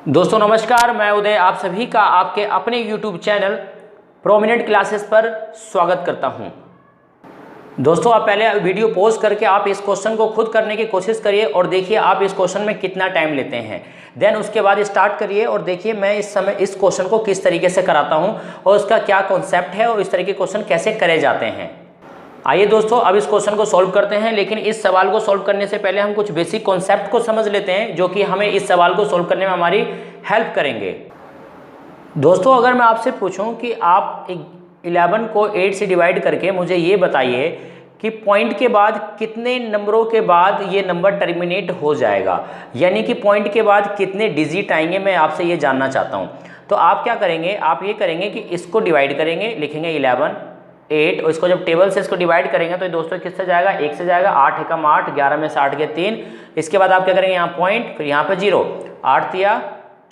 दोस्तों नमस्कार, मैं उदय आप सभी का आपके अपने YouTube चैनल प्रोमिनेंट क्लासेस पर स्वागत करता हूं। दोस्तों आप पहले वीडियो पॉज करके आप इस क्वेश्चन को खुद करने की कोशिश करिए और देखिए आप इस क्वेश्चन में कितना टाइम लेते हैं। देन उसके बाद स्टार्ट करिए और देखिए मैं इस समय इस क्वेश्चन को किस तरीके से कराता हूं और उसका क्या कॉन्सेप्ट है और इस तरह के क्वेश्चन कैसे करे जाते हैं। आइए दोस्तों अब इस क्वेश्चन को सॉल्व करते हैं, लेकिन इस सवाल को सॉल्व करने से पहले हम कुछ बेसिक कॉन्सेप्ट को समझ लेते हैं जो कि हमें इस सवाल को सॉल्व करने में हमारी हेल्प करेंगे। दोस्तों अगर मैं आपसे पूछूं कि आप 11 को 8 से डिवाइड करके मुझे ये बताइए कि पॉइंट के बाद कितने नंबरों के बाद ये नंबर टर्मिनेट हो जाएगा, यानी कि पॉइंट के बाद कितने डिजिट आएंगे, मैं आपसे ये जानना चाहता हूँ। तो आप क्या करेंगे, आप ये करेंगे कि इसको डिवाइड करेंगे, लिखेंगे 11 8 और इसको जब टेबल से इसको डिवाइड करेंगे तो दोस्तों किससे जाएगा, 1 से जाएगा। 8 एकम 8, 11 में से 8 गए 3। इसके बाद आप क्या करेंगे, यहाँ पॉइंट, फिर यहाँ पे 0, 8 तिया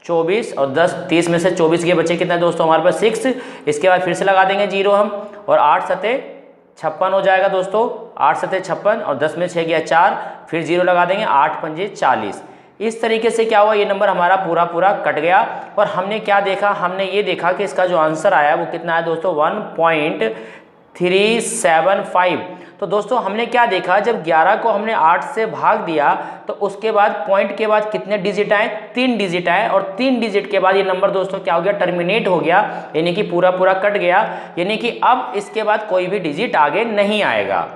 24 और 10 30 में से 24 के बच्चे कितना दोस्तों हमारे पास 6। इसके बाद फिर से लगा देंगे 0 हम, और 8 सते 56 हो जाएगा दोस्तों, 8 सते 56 और 10 में 6 गया 4, फिर 0 लगा देंगे, 8 पंजे 40। इस तरीके से क्या हुआ, ये नंबर हमारा पूरा कट गया। और हमने क्या देखा, हमने ये देखा कि इसका जो आंसर आया वो कितना है दोस्तों, 1.375। तो दोस्तों हमने क्या देखा, जब 11 को हमने 8 से भाग दिया तो उसके बाद पॉइंट के बाद कितने डिजिट आए, 3 डिजिट आए, और 3 डिजिट के बाद ये नंबर दोस्तों क्या हो गया, टर्मिनेट हो गया, यानी कि पूरा कट गया, यानी कि अब इसके बाद कोई भी डिजिट आगे नहीं आएगा।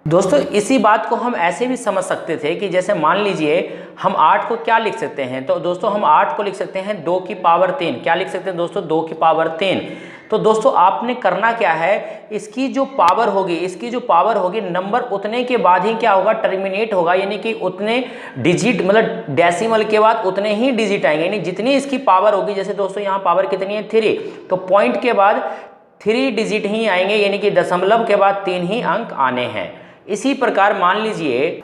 दोस्तों इसी बात को हम ऐसे भी समझ सकते थे कि जैसे मान लीजिए हम 8 को क्या लिख सकते हैं, तो दोस्तों हम 8 को लिख सकते हैं 2 की पावर 3। क्या लिख सकते हैं दोस्तों, 2 की पावर 3। तो दोस्तों आपने करना क्या है, इसकी जो पावर होगी नंबर उतने के बाद ही क्या होगा, टर्मिनेट होगा, यानी कि उतने डिजिट मतलब डेसिमल के बाद उतने ही डिजिट आएंगे, यानी जितनी इसकी पावर होगी। जैसे दोस्तों यहाँ पावर कितनी है 3, तो पॉइंट के बाद 3 डिजिट ही आएंगे, यानी कि दशमलव के बाद 3 ही अंक आने हैं। इसी प्रकार मान लीजिए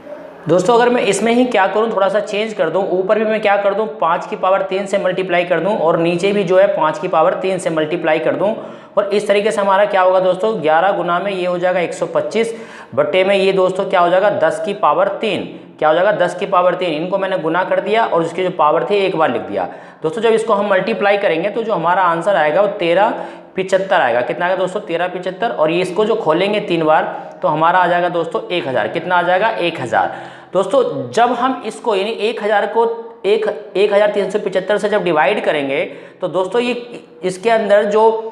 दोस्तों अगर मैं इसमें ही क्या करूं, थोड़ा सा चेंज कर दूं, ऊपर भी मैं क्या कर दूं 5 की पावर 3 से मल्टीप्लाई कर दूं, और नीचे भी जो है 5 की पावर 3 से मल्टीप्लाई कर दूं। और इस तरीके से हमारा क्या होगा दोस्तों, 11 गुना में ये हो जाएगा 125 बट्टे में ये दोस्तों क्या हो जाएगा 10 की पावर 3। क्या हो जाएगा 10 की पावर 3। इनको मैंने गुना कर दिया और इसकी जो पावर थी एक बार लिख दिया। दोस्तों जब इसको हम मल्टीप्लाई करेंगे तो जो हमारा आंसर आएगा वो 1375 आएगा। कितना आएगा दोस्तों 1375, और ये इसको जो खोलेंगे 3 बार तो हमारा आ जाएगा दोस्तों 1000। कितना आ जाएगा 1000। दोस्तों जब हम इसको यानी 1000 को 1375 से जब डिवाइड करेंगे तो दोस्तों ये इसके अंदर जो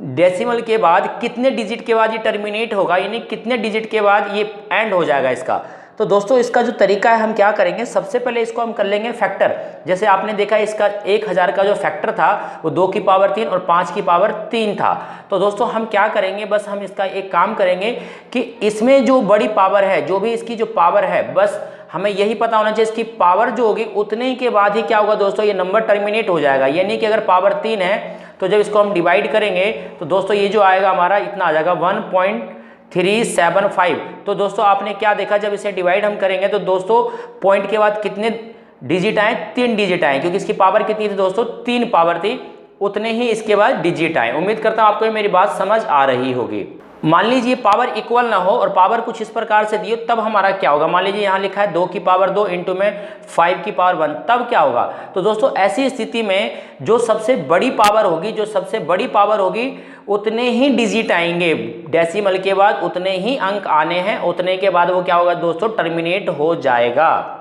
डेसिमल के बाद कितने डिजिट के बाद ये टर्मिनेट होगा, यानी कितने डिजिट के बाद ये एंड हो जाएगा इसका। तो दोस्तों इसका जो तरीका है हम क्या करेंगे, सबसे पहले इसको हम कर लेंगे फैक्टर। जैसे आपने देखा इसका 1000 का जो फैक्टर था वो 2 की पावर 3 और 5 की पावर 3 था। तो दोस्तों हम क्या करेंगे, बस हम इसका एक काम करेंगे कि इसमें जो बड़ी पावर है, जो भी इसकी जो पावर है, बस हमें यही पता होना चाहिए इसकी पावर जो होगी उतने के बाद ही क्या होगा दोस्तों, ये नंबर टर्मिनेट हो जाएगा। यानी कि अगर पावर 3 है तो जब इसको हम डिवाइड करेंगे तो दोस्तों ये जो आएगा हमारा इतना आ जाएगा 1.375। तो दोस्तों आपने क्या देखा, जब इसे डिवाइड हम करेंगे तो दोस्तों पॉइंट के बाद कितने डिजिट आए, 3 डिजिट आए, क्योंकि इसकी पावर कितनी थी दोस्तों 3 पावर थी, उतने ही इसके बाद डिजिट आए। उम्मीद करता हूं आपको मेरी बात समझ आ रही होगी। मान लीजिए पावर इक्वल ना हो और पावर कुछ इस प्रकार से दिए, तब हमारा क्या होगा, मान लीजिए यहाँ लिखा है 2 की पावर 2 इंटू में 5 की पावर 1, तब क्या होगा। तो दोस्तों ऐसी स्थिति में जो सबसे बड़ी पावर होगी उतने ही डिजिट आएंगे, डेसिमल के बाद उतने ही अंक आने हैं, उतने के बाद वो क्या होगा दोस्तों, टर्मिनेट हो जाएगा।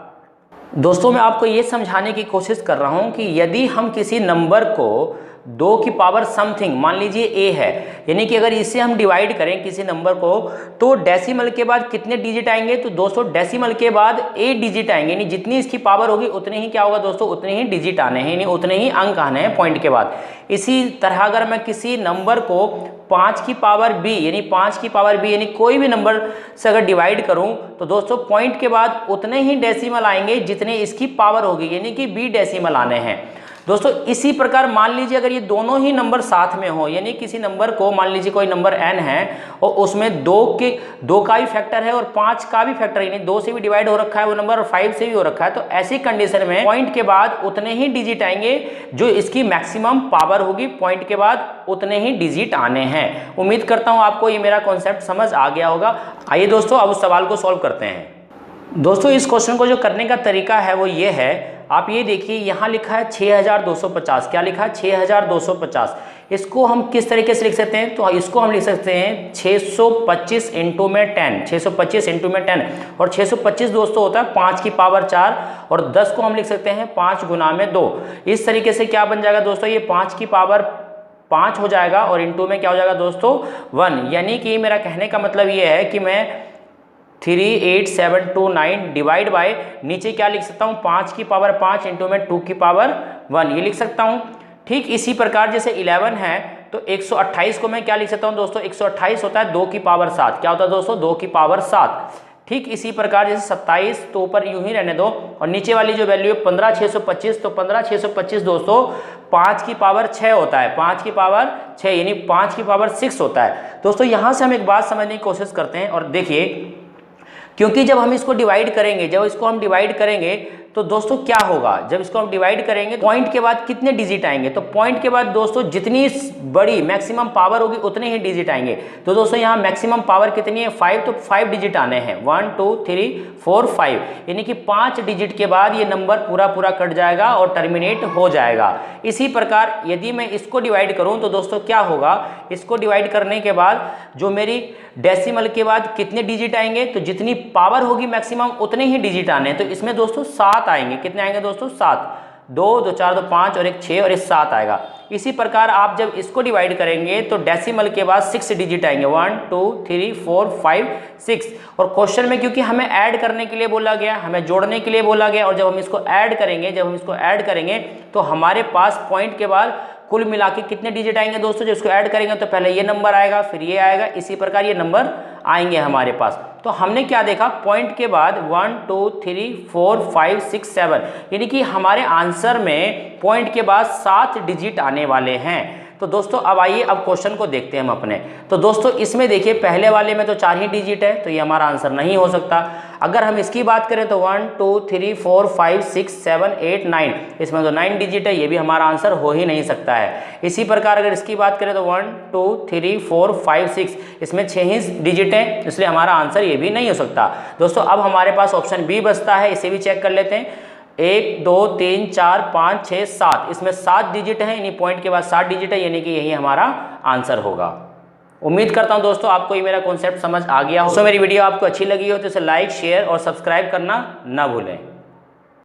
दोस्तों मैं आपको ये समझाने की कोशिश कर रहा हूँ कि यदि हम किसी नंबर को 2 की पावर समथिंग, मान लीजिए a है, यानी कि अगर इसे हम डिवाइड करें किसी नंबर को तो डेसिमल के बाद कितने डिजिट आएंगे, तो दोस्तों डेसिमल के बाद a डिजिट आएंगे, यानी जितनी इसकी पावर होगी उतने ही क्या होगा दोस्तों, उतने ही डिजिट आने हैं, यानी उतने ही अंक आने हैं पॉइंट के बाद। इसी तरह अगर मैं किसी नंबर को 5 की पावर b यानी कोई भी नंबर से अगर डिवाइड करूं तो दोस्तों पॉइंट के बाद उतने ही डेसिमल आएंगे जितने इसकी पावर होगी, यानी कि b डेसिमल आने हैं। दोस्तों इसी प्रकार मान लीजिए अगर ये दोनों ही नंबर साथ में हो, यानी किसी नंबर को मान लीजिए कोई नंबर n है और उसमें 2 का भी फैक्टर है और 5 का भी फैक्टर है, यानी 2 से भी डिवाइड हो रखा है वो नंबर और 5 से भी हो रखा है, तो ऐसी कंडीशन में पॉइंट के बाद उतने ही डिजिट आएंगे जो इसकी मैक्सिमम पावर होगी, पॉइंट के बाद उतने ही डिजिट आने हैं। उम्मीद करता हूँ आपको ये मेरा कॉन्सेप्ट समझ आ गया होगा। आइए दोस्तों अब उस सवाल को सॉल्व करते हैं। दोस्तों इस क्वेश्चन को जो करने का तरीका है वो ये है, आप ये देखिए यहाँ लिखा है 6250, क्या लिखा है 6250। इसको हम किस तरीके से लिख सकते हैं, तो इसको हम लिख सकते हैं 625 इंटू में 10, 625 इंटू में 10, और 625 दोस्तों होता है 5 की पावर 4, और 10 को हम लिख सकते हैं 5 गुना में 2। इस तरीके से क्या बन जाएगा दोस्तों, ये 5 की पावर 5 हो जाएगा और इंटू में क्या हो जाएगा दोस्तों 1। यानी कि मेरा कहने का मतलब ये है कि मैं 38729 डिवाइड बाय नीचे क्या लिख सकता हूँ 5 की पावर 5 इंटू में 2 की पावर 1, ये लिख सकता हूँ। ठीक इसी प्रकार जैसे 11 है तो 128 को मैं क्या लिख सकता हूँ दोस्तों, 128 होता है 2 की पावर 7, क्या होता है दोस्तों 2 की पावर 7। ठीक इसी प्रकार जैसे 27 तो ऊपर यूं ही रहने दो, और नीचे वाली जो वैल्यू है 15625, तो 15625 दोस्तों 5 की पावर 6 होता है, 5 की पावर 6 यानी 5 की पावर 6 होता है। दोस्तों यहाँ से हम एक बात समझने की कोशिश करते हैं, और देखिए क्योंकि जब हम इसको डिवाइड करेंगे, जब इसको हम डिवाइड करेंगे तो दोस्तों क्या होगा, जब इसको हम डिवाइड करेंगे पॉइंट के बाद कितने डिजिट आएंगे, तो पॉइंट के बाद दोस्तों जितनी बड़ी मैक्सिमम पावर होगी उतने ही डिजिट आएंगे। तो दोस्तों यहाँ मैक्सिमम पावर कितनी है 5, तो 5 डिजिट आने हैं 1 2 3 4 5, यानी कि 5 डिजिट के बाद ये नंबर पूरा कट जाएगा और टर्मिनेट हो जाएगा। इसी प्रकार यदि मैं इसको डिवाइड करूँ तो दोस्तों क्या होगा, इसको डिवाइड करने के बाद जो मेरी डेसिमल के बाद कितने डिजिट आएंगे, तो जितनी पावर होगी मैक्सिमम उतने ही डिजिट आने हैं। तो इसमें दोस्तों 7 आएंगे, कितने आएंगे दोस्तों 7, 2 2 4 2 5 और एक 6 और एक 7 आएगा। इसी प्रकार आप जब इसको डिवाइड करेंगे तो डेसिमल के बाद 6 डिजिट आएंगे 1 2 3 4 5 6, और क्वेश्चन में क्योंकि हमें ऐड करने के लिए बोला गया, हमें जोड़ने के लिए बोला गया, और जब हम इसको ऐड करेंगे, जब हम इसको ऐड करेंगे तो हमारे पास पॉइंट के बाद कुल मिला के कितने डिजिट आएंगे दोस्तों, जब इसको ऐड करेंगे तो पहले ये नंबर आएगा फिर ये आएगा, इसी प्रकार ये नंबर आएंगे हमारे पास। तो हमने क्या देखा, पॉइंट के बाद 1 2 3 4 5 6 7, यानी कि हमारे आंसर में पॉइंट के बाद 7 डिजिट आने वाले हैं। तो दोस्तों अब आइए अब क्वेश्चन को देखते हैं हम अपने। तो दोस्तों इसमें देखिए पहले वाले में तो 4 ही डिजिट है, तो ये हमारा आंसर नहीं हो सकता। अगर हम इसकी बात करें तो 1 2 3 4 5 6 7 8 9, इसमें तो 9 डिजिट है, ये भी हमारा आंसर हो ही नहीं सकता है। इसी प्रकार अगर इसकी बात करें तो 1 2 3 4 5 6, इसमें 6 ही डिजिट है, इसलिए हमारा आंसर ये भी नहीं हो सकता। दोस्तों अब हमारे पास ऑप्शन बी बचता है, इसे भी चेक कर लेते हैं। 1 2 3 4 5 6 7, इसमें 7 डिजिट है, यानी पॉइंट के बाद 7 डिजिट है, यानी कि यही हमारा आंसर होगा। उम्मीद करता हूं दोस्तों आपको ये मेरा कॉन्सेप्ट समझ आ गया हो। दोस्तों मेरी वीडियो आपको अच्छी लगी हो तो इसे लाइक शेयर और सब्सक्राइब करना ना भूलें।